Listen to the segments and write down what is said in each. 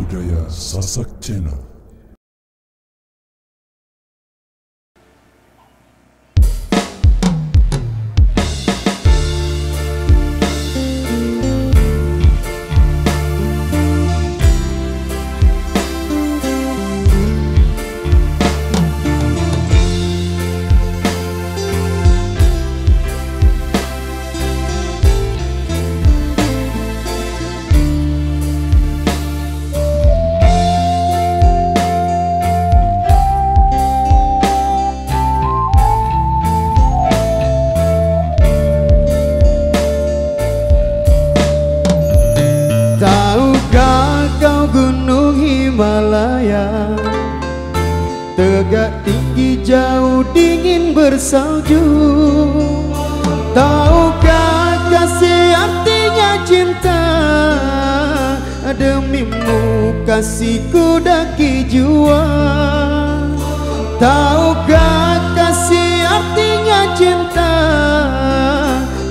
Budaya Sasak Channel. Tahukah kau gunung Himalaya tegak tinggi jauh dingin bersalju? Tahukah kasih artinya cinta? Demimu kasihku daki jua. Tahukah kasih artinya cinta?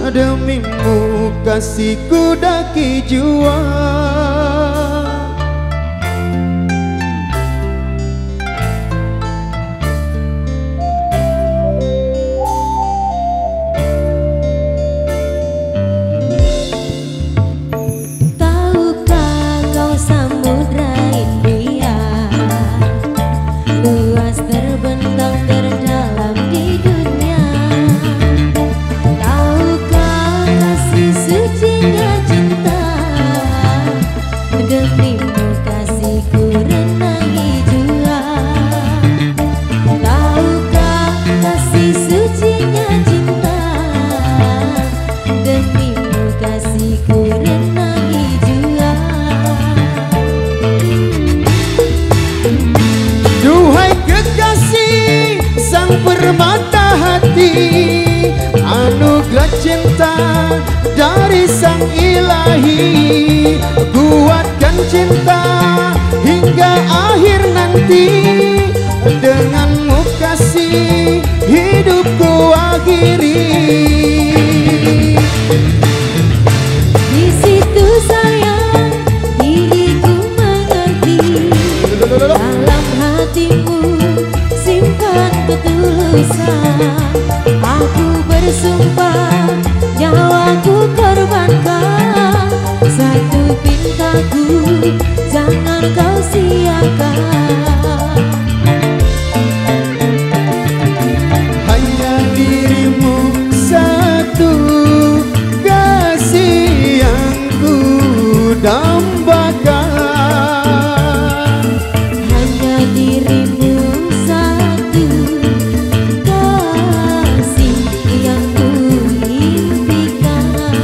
Demimu kasihku daki jua. Tahukah kau samudra India luas terbentang terdalam di dunia? Tahukah kasih sucinya cinta? Demimu kasihku renangi jua. Tahukah kasih sucinya cinta? Demimu kasihku renangi jua. Duhai kekasih sang permata hati, anugerah cinta dari sang ilahi. Kuatkan cinta hingga akhir nanti, denganmu kasih hidupku akhiri. Di situ sayang diriku mengerti, dalam hatimu simpan ketulusan. Aku bersumpah nyawaku korbankan, satu pintaku jangan kau siakan. Hanya dirimu satu kasih yang ku dambakan. Hanya dirimu satu kasih yang ku impikan.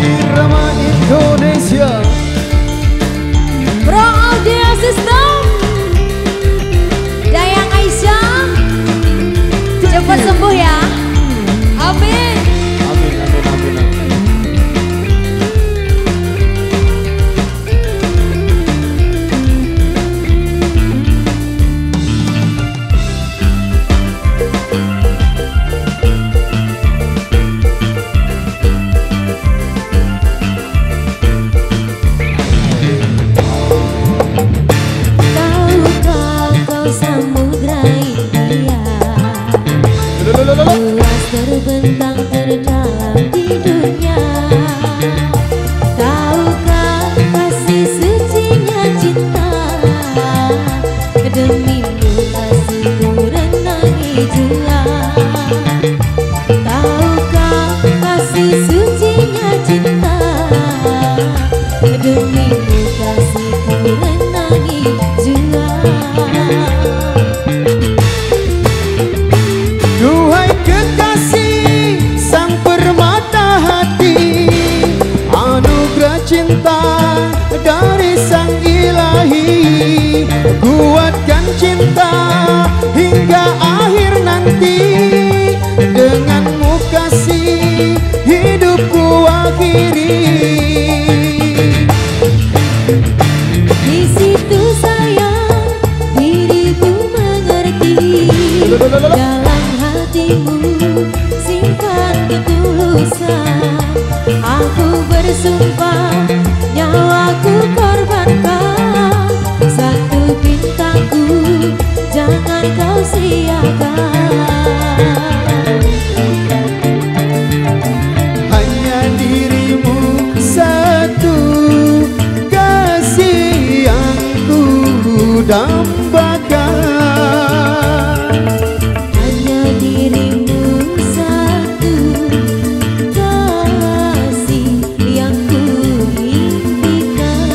Irama Indonesia, Pro Audio System, Dayang Aisyah, cepat sembuh ya. Amin. amin amin amin amin. Tahukah kau samudra India luas terbentang terdalam di dunia? Tahukah kasih sucinya cinta? Demimu kasihku renangi jua. Tahukah kasih sucinya cinta? Demimu kasihku renangi jua. Duhai kekasih sang permata hati, anugerah cinta dari sang ilahi. Kuatkan cinta hingga akhir nanti, denganmu kasih hidupku akhiri. Di situ sayang diriku mengerti, dalam hatimu simpan ketulusan. Aku bersumpah nyawaku dambakan. Hanya dirimu satu kasih yang ku impikan.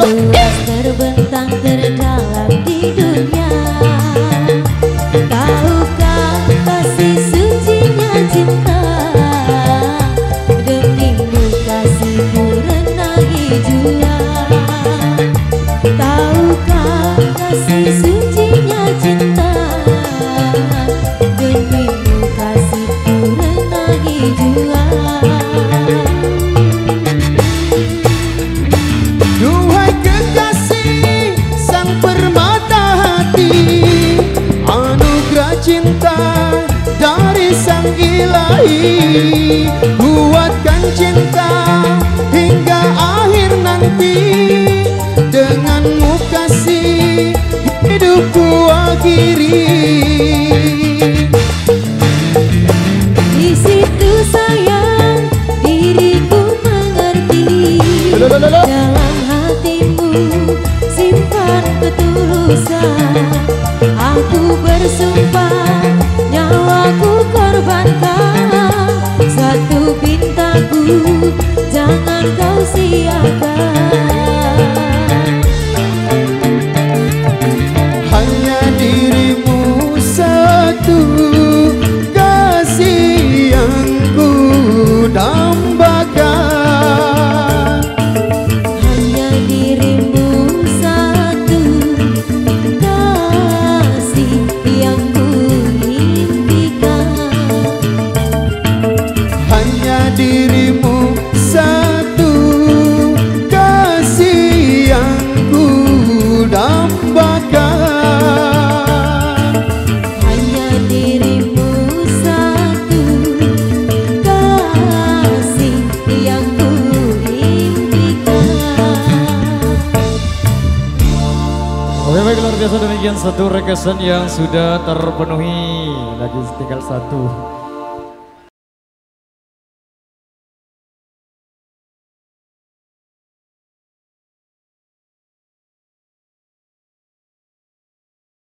Luas terbentang terdalam di dunia. Tahukah kasih sucinya cinta, demimu kasihku renangi jua. Tahukah kasih sucinya cinta, demimu kasihku renangi jua. Duhai kekasih sang permata hati, anugerah cinta dari sang ilahi. Kuatkan cinta hingga akhir nanti, denganmu kasih hidupku akhiri. Di situ sayang diriku mengerti, dalam hatimu simpan ketulusan. Aku bersumpah nyawaku korbankan, satu pintaku jangan kau siakan. Hanya dirimu satu kasih yang ku dambakan. Hanya dirimu satu kasih yang ku impikan. Hanya dirimu satu kasih yang ku dambakan. Hanya dirimu satu kasih yang ku impikan. Oke baik, luar biasa, demikian satu requestan yang sudah terpenuhi. Lagi tinggal satu.